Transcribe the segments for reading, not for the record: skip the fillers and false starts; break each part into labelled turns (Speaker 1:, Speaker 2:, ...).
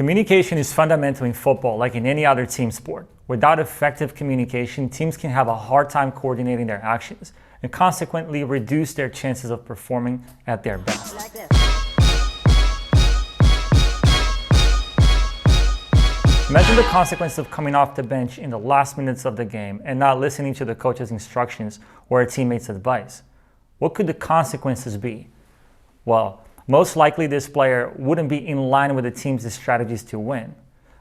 Speaker 1: Communication is fundamental in football, like in any other team sport. Without effective communication, teams can have a hard time coordinating their actions and consequently reduce their chances of performing at their best. Imagine the consequence of coming off the bench in the last minutes of the game and not listening to the coach's instructions or a teammate's advice. What could the consequences be? Well, most likely this player wouldn't be in line with the team's strategies to win.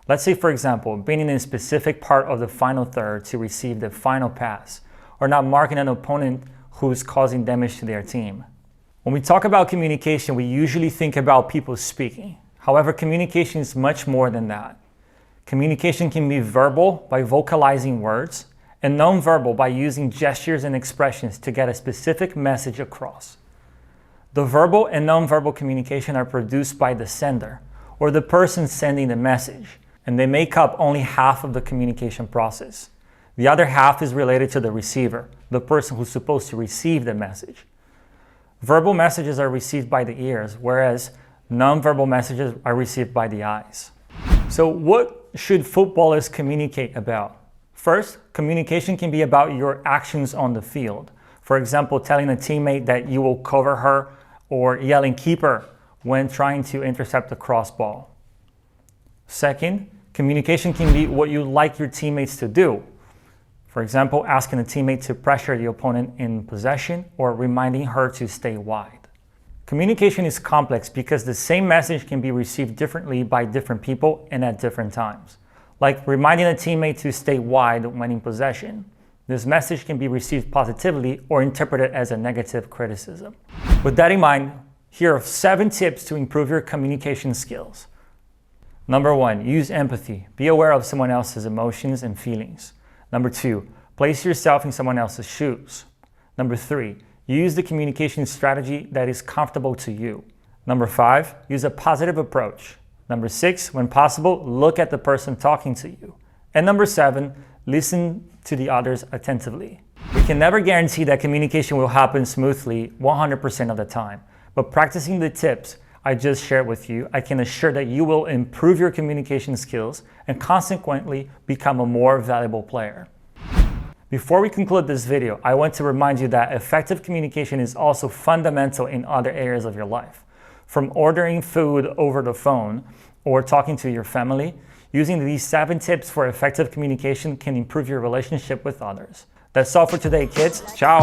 Speaker 1: Let's say, for example, being in a specific part of the final third to receive the final pass, or not marking an opponent who's causing damage to their team. When we talk about communication, we usually think about people speaking. However, communication is much more than that. Communication can be verbal by vocalizing words, and non-verbal by using gestures and expressions to get a specific message across. The verbal and non-verbal communication are produced by the sender, or the person sending the message, and they make up only half of the communication process. The other half is related to the receiver, the person who's supposed to receive the message. Verbal messages are received by the ears, whereas non-verbal messages are received by the eyes. So what should footballers communicate about? First, communication can be about your actions on the field. For example, telling a teammate that you will cover her or yelling "keeper" when trying to intercept a cross ball. Second, communication can be what you like your teammates to do. For example, asking a teammate to pressure the opponent in possession or reminding her to stay wide. Communication is complex because the same message can be received differently by different people and at different times. Like reminding a teammate to stay wide when in possession. This message can be received positively or interpreted as a negative criticism. With that in mind, here are 7 tips to improve your communication skills. Number 1, use empathy. Be aware of someone else's emotions and feelings. Number 2, place yourself in someone else's shoes. Number 3, use the communication strategy that is comfortable to you. Number 5, use a positive approach. Number 6, when possible, look at the person talking to you. And number 7, listen to the others attentively. We can never guarantee that communication will happen smoothly 100% of the time, but practicing the tips I just shared with you, I can assure that you will improve your communication skills and consequently become a more valuable player. Before we conclude this video, I want to remind you that effective communication is also fundamental in other areas of your life. From ordering food over the phone or talking to your family, using these 7 tips for effective communication can improve your relationship with others. That's all for today, kids. Ciao!